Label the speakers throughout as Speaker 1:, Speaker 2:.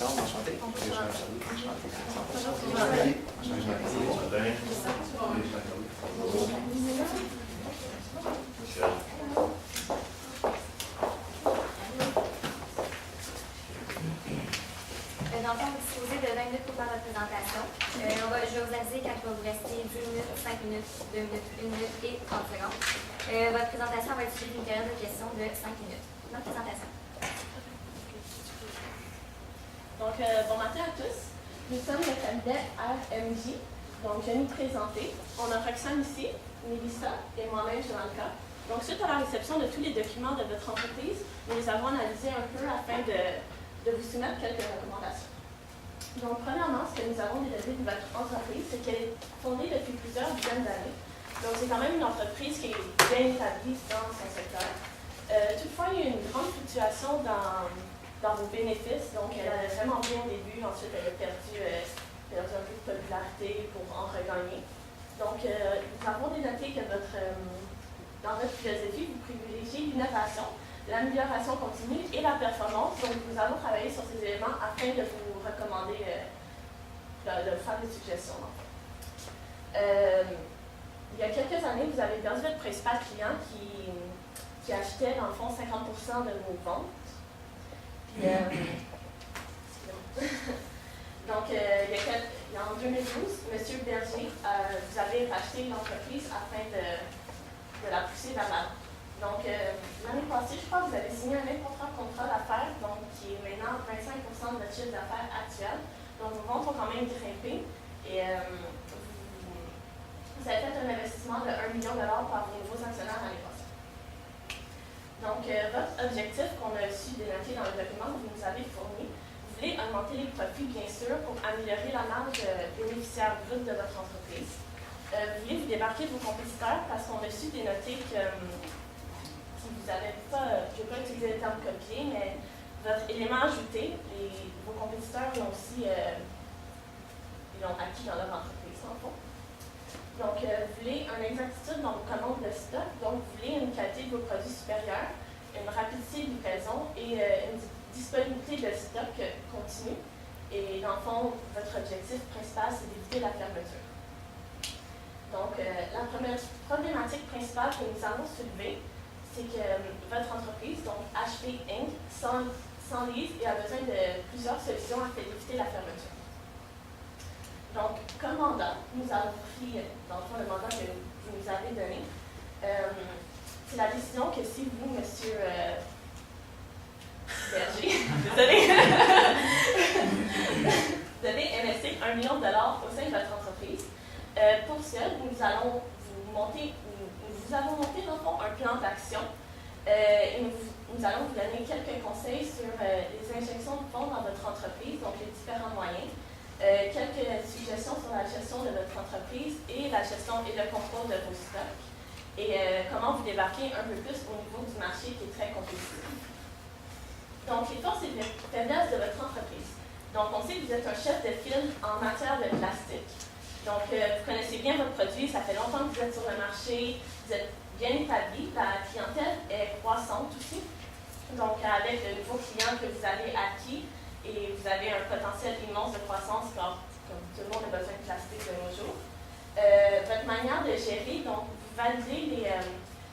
Speaker 1: Alexandre, enchanté.
Speaker 2: Dans le fond, vous disposez de 20 minutes pour faire votre présentation. Je vais vous aviser quand il va vous rester 10 minutes, 5 minutes, 2 minutes, 1 minute et 30 secondes. Votre présentation va être suivie d'une période de questions de 5 minutes. Votre présentation.
Speaker 3: Donc, bon matin à tous. Nous sommes le cabinet RMJ. Donc, je vais nous présenter. On a Roxane ici, Mélissa et moi-même, Joanka. Donc, suite à la réception de tous les documents de votre entreprise, nous les avons analysés un peu afin de vous soumettre quelques recommandations. Donc, premièrement, ce que nous avons déduit de votre entreprise, c'est qu'elle est fondée depuis plusieurs dizaines d'années. Donc, c'est quand même une entreprise qui est bien établie dans son secteur. Toutefois, il y a eu une grande fluctuation dans vos bénéfices. Donc, elle allait vraiment bien au début. Ensuite, elle a perdu un peu de popularité pour en regagner. Donc, nous avons dénoté que dans votre philosophie, vous privilégiez l'innovation, l'amélioration continue et la performance. Donc, nous allons travailler sur ces éléments afin de vous recommander, de vous faire des suggestions. Il y a quelques années, vous avez perdu votre principal client qui achetait, dans le fond, 50% de vos ventes. Puis, donc, en 2012, M. Berger, vous avez racheté l'entreprise afin de la pousser vers l'avant. Donc, l'année passée, je crois que vous avez signé un important contrat d'affaires, donc qui est maintenant 25% de votre chiffre d'affaires actuel. Donc, vos ventes ont quand même grimpé et vous avez fait un investissement de 1 million de dollars par vos nouveaux actionnaires l'année passée. Donc, votre objectif qu'on a su dénoter dans le document que vous nous avez fourni, vous voulez augmenter les profits, bien sûr, pour améliorer la marge bénéficiaire brute de votre entreprise. Vous voulez vous démarquer de vos compétiteurs parce qu'on a su dénoter que vous n'avez pas, je ne vais pas utiliser le terme copier, mais votre élément ajouté, vos compétiteurs l'ont aussi acquis dans leur entreprise, en fond. Donc, vous voulez une exactitude dans vos commandes de stock, donc vous voulez une qualité de vos produits supérieure, une rapidité de livraison et une disponibilité de stock continue. Et dans le fond, votre objectif principal, c'est d'éviter la fermeture. Donc, la première problématique principale que nous avons soulevée, c'est que votre entreprise, donc HP Inc., s'enlise et a besoin de plusieurs solutions afin d'éviter la fermeture. Donc, comme mandat, nous avons pris, dans le fond, le mandat que vous nous avez donné. C'est la décision que si vous, M. Berger, désolé, vous devez investir 1 million de dollars au sein de votre entreprise. Pour cela, nous avons monté, dans le fond, un plan d'action. Et nous allons vous donner quelques conseils sur les injections de fonds dans votre entreprise, donc les différents moyens. Quelques suggestions sur la gestion de votre entreprise et la gestion et le contrôle de vos stocks. Et comment vous débarquer un peu plus au niveau du marché qui est très compétitif. Donc, les forces et les faiblesses de votre entreprise. Donc, on sait que vous êtes un chef de file en matière de plastique. Donc, vous connaissez bien votre produit, ça fait longtemps que vous êtes sur le marché, vous êtes bien établi, la clientèle est croissante aussi. Donc, avec de nouveaux clients que vous avez acquis, et vous avez un potentiel immense de croissance, car comme tout le monde a besoin de plastique de nos jours. Votre manière de gérer, donc, vous validez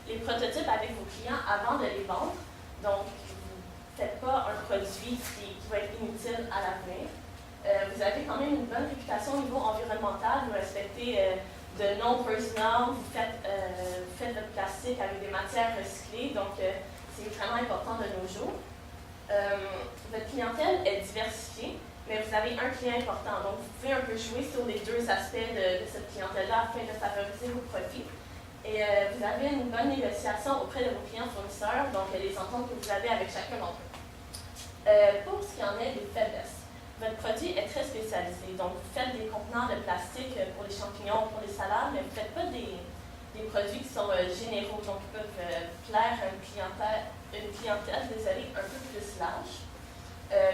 Speaker 3: les prototypes avec vos clients avant de les vendre. Donc, vous ne faites pas un produit qui va être inutile à l'avenir. Vous avez quand même une bonne réputation au niveau environnemental, vous respectez de nombreuses normes, vous faites votre plastique avec des matières recyclées, donc c'est vraiment important de nos jours. Votre clientèle est diversifiée, mais vous avez un client important, donc vous pouvez un peu jouer sur les deux aspects de cette clientèle-là afin de favoriser vos profits. Et vous avez une bonne négociation auprès de vos clients fournisseurs, donc les ententes que vous avez avec chacun d'entre eux. Pour ce qui en est des faiblesses, votre produit est très spécialisé, donc vous faites des contenants de plastique pour les champignons, pour les salades, mais vous ne faites pas des produits qui sont généraux, donc qui peuvent plaire à une clientèle, désolé, un peu plus large.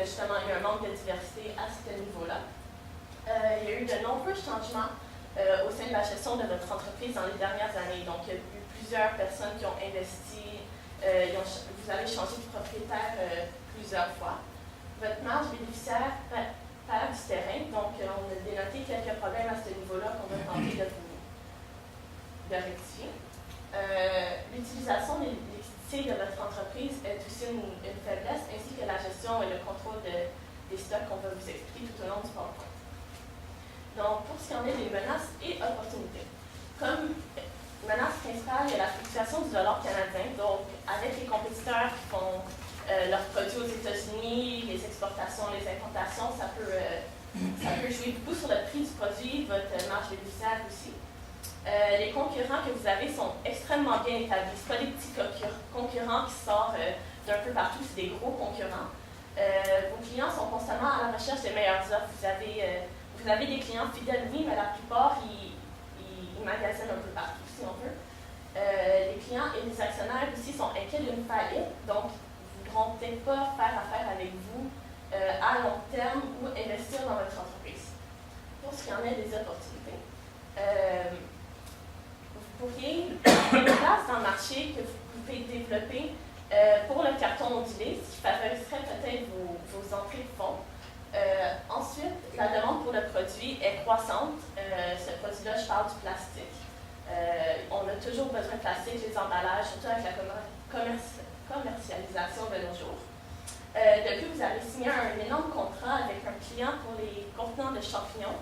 Speaker 3: Justement, il y a un manque de diversité à ce niveau-là. Il y a eu de nombreux changements au sein de la gestion de votre entreprise dans les dernières années. Donc, il y a eu plusieurs personnes qui ont investi, vous avez changé de propriétaire plusieurs fois. votre marge bénéficiaire part du terrain. Donc, on a dénoté quelques problèmes à ce niveau-là qu'on va tenter de rectifier. L'utilisation des liquidités de votre entreprise est aussi une faiblesse, ainsi que la gestion et le contrôle des stocks qu'on va vous expliquer tout au long du PowerPoint. Donc, pour ce qui en est des menaces et opportunités, comme menace principale, il y a la fluctuation du dollar canadien. Donc, avec les compétiteurs qui font leurs produits aux États-Unis, les exportations, les importations, ça peut jouer beaucoup sur le prix du produit, votre marge bénéficiaire aussi. Les concurrents que vous avez sont extrêmement bien établis. Ce pas des petits concurrents qui sortent d'un peu partout, c'est des gros concurrents. Vos clients sont constamment à la recherche des meilleures offres. Vous avez des clients fidèles, oui, mais la plupart, ils magasinent un peu partout, si on veut. Les clients et les actionnaires aussi sont inquiets d'une faillite, donc ils ne voudront peut-être pas faire affaire avec vous à long terme ou investir dans votre entreprise. Pour ce qui en est des opportunités, vous pourriez avoir une place dans le marché que vous pouvez développer pour le carton ondulé, ce qui favoriserait peut-être vos entrées de fonds. Ensuite, la demande pour le produit est croissante. Ce produit-là, je parle du plastique. On a toujours besoin de plastique, les emballages, surtout avec la commercialisation de nos jours. Depuis, vous avez signé un énorme contrat avec un client pour les contenants de champignons.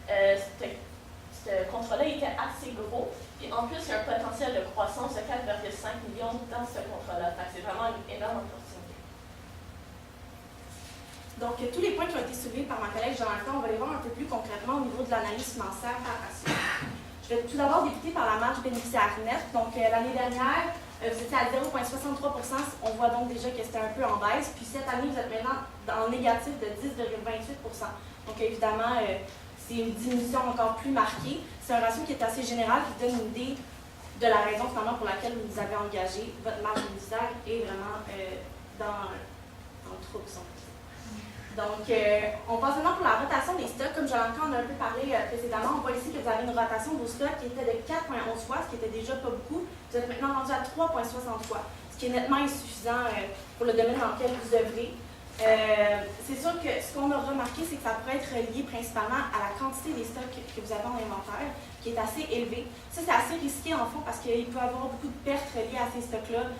Speaker 3: Ce contrat-là était assez gros. Et en plus, il y a un potentiel de croissance de 4,5 millions dans ce contrat-là. C'est vraiment une énorme opportunité.
Speaker 1: Donc, tous les points qui ont été soulevés par ma collègue Jonathan, on va les voir un peu plus concrètement au niveau de l'analyse financière par ratio. Je vais tout d'abord débuter par la marge bénéficiaire nette. Donc, l'année dernière, vous étiez à 0,63 %. On voit donc déjà que c'était un peu en baisse. Puis cette année, vous êtes maintenant en négatif de 10,28 %. Donc, évidemment, c'est une diminution encore plus marquée. C'est un ratio qui est assez général, qui donne une idée de la raison finalement pour laquelle vous avez engagé. Votre marge bénéficiaire est vraiment dans le trouble. Donc, on passe maintenant pour la rotation des stocks. Comme Jonathan en a un peu parlé précédemment, on voit ici que vous avez une rotation de vos stocks qui était de 4,11 fois, ce qui était déjà pas beaucoup. Vous êtes maintenant rendu à 3,60 fois, ce qui est nettement insuffisant pour le domaine dans lequel vous œuvrez. C'est sûr que ce qu'on a remarqué, c'est que ça pourrait être lié principalement à la quantité des stocks que vous avez en inventaire, qui est assez élevée. Ça, c'est assez risqué en fond parce qu'il peut y avoir beaucoup de pertes reliées à ces stocks-là,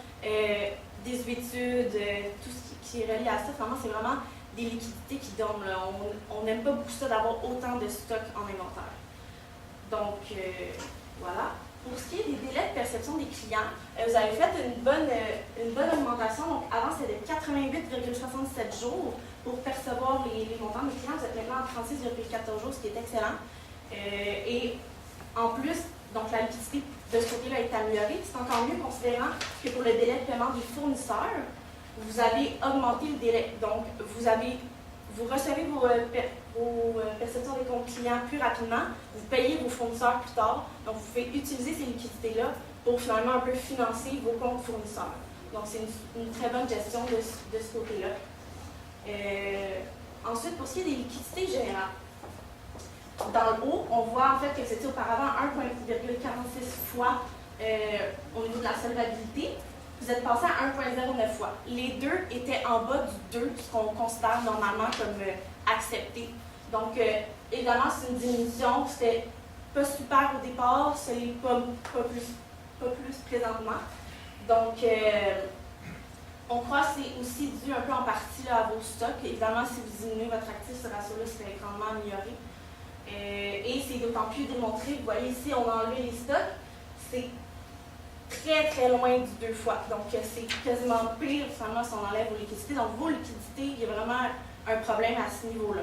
Speaker 1: désuétude, tout ce qui est relié à ça. Finalement, c'est vraiment des liquidités qui dorment. On n'aime pas beaucoup ça d'avoir autant de stocks en inventaire. Donc, voilà. Pour ce qui est des délais de perception des clients, vous avez fait une bonne augmentation. Donc, avant, c'était de 88,67 jours pour percevoir les montants des clients. Vous êtes maintenant à 36,14 jours, ce qui est excellent. Et en plus, donc la liquidité de ce côté-là est améliorée. C'est encore mieux considérant que pour le délai de paiement des fournisseurs, vous avez augmenté le délai. Donc, vous recevez vos perceptions des comptes clients plus rapidement, vous payez vos fournisseurs plus tard, donc vous pouvez utiliser ces liquidités-là pour finalement un peu financer vos comptes fournisseurs. Donc c'est une très bonne gestion de ce côté-là. Ensuite, pour ce qui est des liquidités générales, dans le haut, on voit en fait que c'était auparavant 1,46 fois au niveau de la solvabilité. Vous êtes passé à 1,09 fois. Les deux étaient en bas du 2, ce qu'on considère normalement comme accepté. Donc, évidemment, c'est une diminution. C'était pas super au départ, ce n'est pas plus présentement. Donc, on croit que c'est aussi dû un peu en partie là, à vos stocks. Évidemment, si vous diminuez votre actif, ce ratio-là serait grandement amélioré. Et c'est d'autant plus démontré. Vous voyez ici, on a enlevé les stocks. C'est très très loin du 2 fois. Donc c'est quasiment pire finalement si on enlève vos liquidités. Donc vos liquidités, il y a vraiment un problème à ce niveau-là.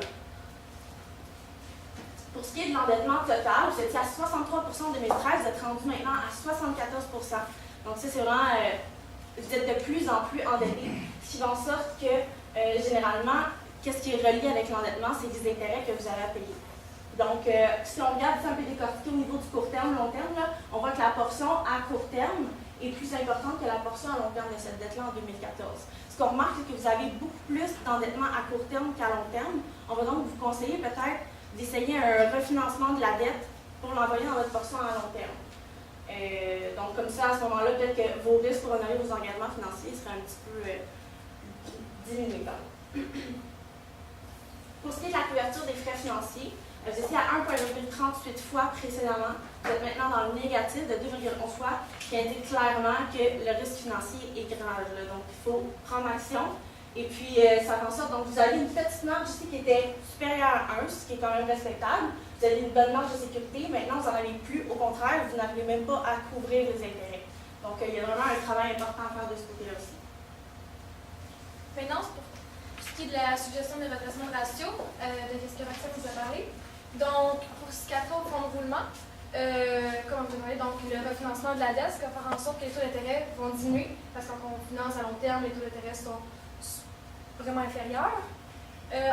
Speaker 1: Pour ce qui est de l'endettement total, vous étiez à 63 % en 2013, vous êtes rendu maintenant à 74 %. Donc ça c'est vraiment, vous êtes de plus en plus endetté, ce qui fait en sorte que généralement, qu'est-ce qui est relié avec l'endettement, c'est les intérêts que vous avez à payer. Donc, si on regarde ça un peu décortiqué au niveau du court terme, long terme, là, on voit que la portion à court terme est plus importante que la portion à long terme de cette dette-là en 2014. Ce qu'on remarque, c'est que vous avez beaucoup plus d'endettement à court terme qu'à long terme. On va donc vous conseiller peut-être d'essayer un refinancement de la dette pour l'envoyer dans votre portion à long terme. Donc, comme ça, à ce moment-là, peut-être que vos risques pour honorer vos engagements financiers seraient un petit peu diminués. Pour ce qui est de la couverture des frais financiers, vous étiez à 1,38 fois précédemment. Vous êtes maintenant dans le négatif de 2,11 fois, qui indique clairement que le risque financier est grave. Là. Donc, il faut prendre action. Et puis, ça fait en sorte, donc vous avez une petite marge ici qui était supérieure à 1, ce qui est quand même respectable. Vous avez une bonne marge de sécurité. Maintenant, vous n'en avez plus. Au contraire, vous n'arrivez même pas à couvrir les intérêts. Donc, il y a vraiment un travail important à faire de ce côté-là aussi.
Speaker 4: Maintenant, pour ce qui est de la suggestion de redressement de ratio, de ce que Maxime nous a parlé. Donc, pour ce qui a trait au fonds de roulement, comme vous avez donc le refinancement de la dette, ce qui va faire en sorte que les taux d'intérêt vont diminuer, parce que quand on finance à long terme, les taux d'intérêt sont vraiment inférieurs.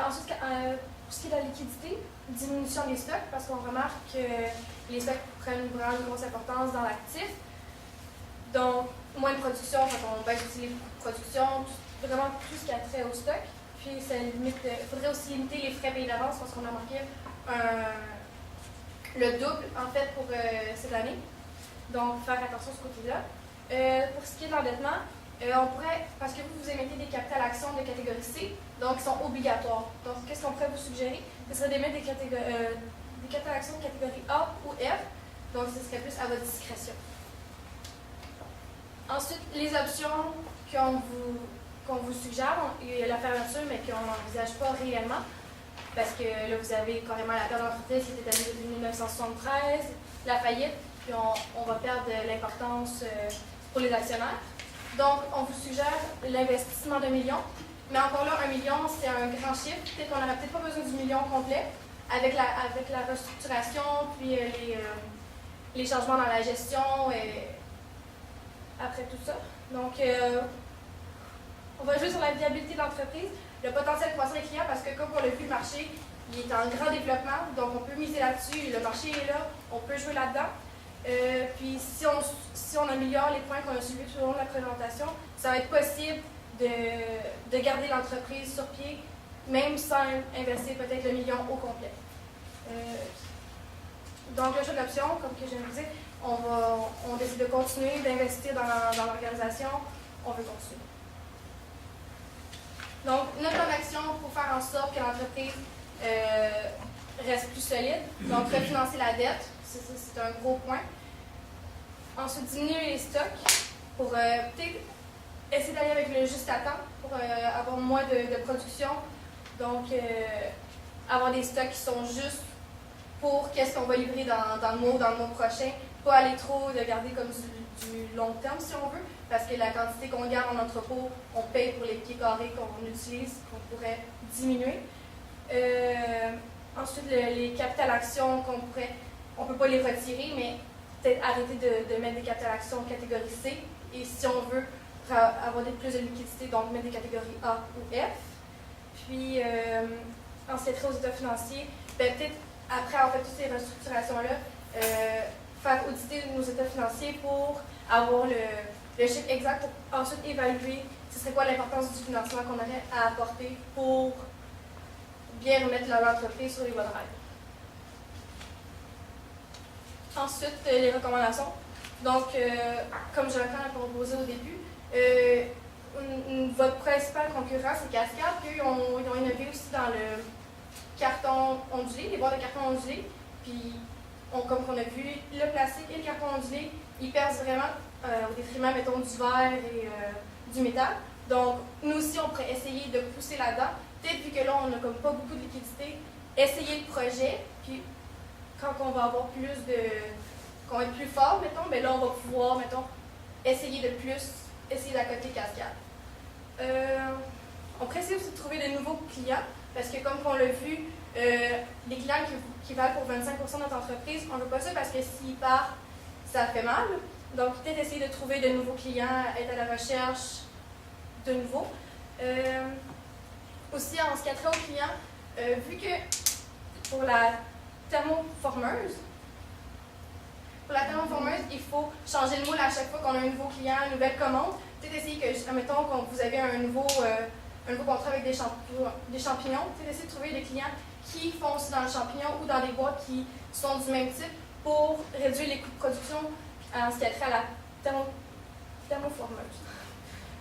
Speaker 4: Ensuite, pour ce qui est de la liquidité, diminution des stocks, parce qu'on remarque que les stocks prennent vraiment une grosse importance dans l'actif. Donc, moins de production, quand on baisse aussi les coûts de production, vraiment tout ce qui a trait au stock. Puis, il faudrait aussi limiter les frais payés d'avance, parce qu'on a marqué le double, en fait, pour cette année. Donc, faire attention à ce côté-là. Pour ce qui est de l'endettement, on pourrait, parce que vous émettez des capitales actions de catégorie C, donc ils sont obligatoires. Donc, qu'est-ce qu'on pourrait vous suggérer? Ce serait d'émettre des capitales actions de catégorie A ou F, donc ce serait plus à votre discrétion. Ensuite, les options qu'on vous suggère, il y a la fermeture, mais qu'on n'envisage pas réellement, parce que là, vous avez carrément la perte d'entreprise qui était établie depuis 1973, la faillite, puis on va perdre de l'importance pour les actionnaires. Donc, on vous suggère l'investissement d'1 million, mais encore là, 1 million, c'est un grand chiffre. Peut-être qu'on n'aurait peut-être pas besoin du million complet avec la restructuration, puis les changements dans la gestion et après tout ça. Donc, on va jouer sur la viabilité de l'entreprise, le potentiel croissant des clients, parce que comme on l'a vu, le marché il est en grand développement, donc on peut miser là-dessus, le marché est là, on peut jouer là-dedans. Puis si on améliore les points qu'on a suivis tout au long de la présentation, ça va être possible de garder l'entreprise sur pied, même sans investir peut-être le million au complet. Donc le choix d'option, comme que je viens de vous dire, on décide de continuer d'investir dans l'organisation, on veut continuer. Donc notre plan d'action pour faire en sorte que l'entreprise reste plus solide, donc refinancer la dette. C'est un gros point. Ensuite, diminuer les stocks pour peut-être essayer d'aller avec le juste à temps pour avoir moins de production. Donc, avoir des stocks qui sont justes pour qu'est-ce qu'on va livrer dans le mois prochain. Pas aller trop de garder comme du long terme si on veut, parce que la quantité qu'on garde en entrepôt, on paye pour les pieds carrés qu'on utilise, qu'on pourrait diminuer. Ensuite, les capitales actions on ne peut pas les retirer, mais peut-être arrêter de mettre des capitales actions catégorie C. Et si on veut avoir plus de liquidité, donc mettre des catégories A ou F. Puis, en ce qui est trait aux états financiers, peut-être après avoir fait toutes ces restructurations-là, faire auditer nos états financiers pour avoir le chiffre exact pour ensuite évaluer ce serait quoi l'importance du financement qu'on aurait à apporter pour bien remettre l'entreprise sur les bonnes rails. Ensuite, les recommandations. Donc, comme Jonathan l'a proposé au début, votre principal concurrent, c'est Cascade. Ils ont innové aussi dans le carton ondulé, les boîtes de carton ondulé. Puis, comme on a vu, le plastique et le carton ondulé, ils perdent vraiment au détriment, mettons, du verre et du métal. Donc, nous aussi, on pourrait essayer de pousser là-dedans. Peut-être vu que là, on n'a comme pas beaucoup de liquidité, essayer le projet, puis quand on va avoir qu'on va être plus fort, mettons, mais là, on va pouvoir, mettons, essayer d'accoter Cascade. On pourrait essayer aussi de trouver de nouveaux clients, parce que comme on l'a vu, les clients qui valent pour 25% de notre entreprise, on ne veut pas ça parce que s'ils partent, ça fait mal. Donc, peut-être essayer de trouver de nouveaux clients, être à la recherche de nouveaux. Aussi, en ce qui a trait aux clients, vu que pour la thermoformeuse, il faut changer le moule à chaque fois qu'on a un nouveau client, une nouvelle commande. Peut-être essayer que, admettons, quand vous avez un nouveau contrat avec des champignons, peut-être essayer de trouver des clients qui font aussi dans le champignon ou dans des boîtes qui sont du même type pour réduire les coûts de production en ce qui a trait à la thermoformeuse.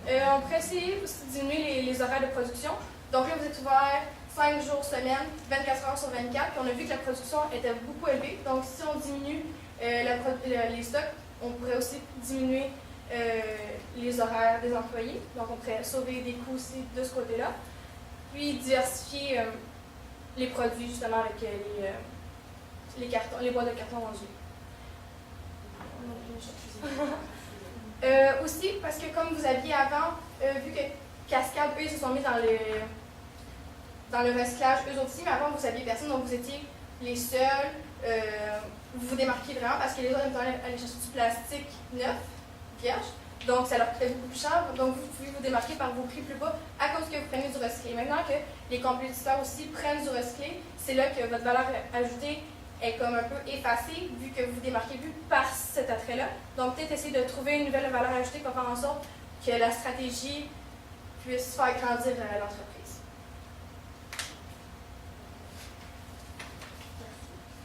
Speaker 4: On pourrait essayer aussi de diminuer les horaires de production. Donc là, vous êtes ouvert 5 jours semaine, 24 heures sur 24. Puis on a vu que la production était beaucoup élevée. Donc, si on diminue les stocks, on pourrait aussi diminuer les horaires des employés. Donc, on pourrait sauver des coûts aussi de ce côté-là. Puis, diversifier les produits, justement, avec les boîtes de carton vendus. Aussi, parce que comme vous aviez avant, vu que Cascade, eux, ils se sont mis dans le recyclage, eux aussi, mais avant, vous saviez personne, donc vous étiez les seuls. Vous vous démarquez vraiment parce que les autres allaient aller chercher du plastique neuf, vierge. Donc, ça leur coûtait beaucoup plus cher. Donc, vous pouvez vous démarquer par vos prix plus bas à cause que vous prenez du recyclé. Maintenant que les compétiteurs aussi prennent du recyclé, c'est là que votre valeur ajoutée est comme un peu effacée, vu que vous vous démarquez plus par cet attrait-là. Donc, peut-être essayer de trouver une nouvelle valeur ajoutée qui va faire en sorte que la stratégie puisse faire grandir l'entreprise.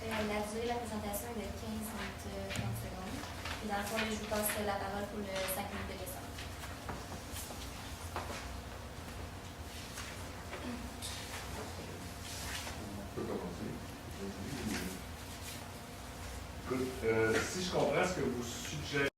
Speaker 2: La durée de la présentation est de 15 minutes 30 secondes. Puis dans le fond, je vous passe la parole pour le 5 minutes de questions.
Speaker 5: On peut commencer. Écoute, si je comprends ce que vous suggérez,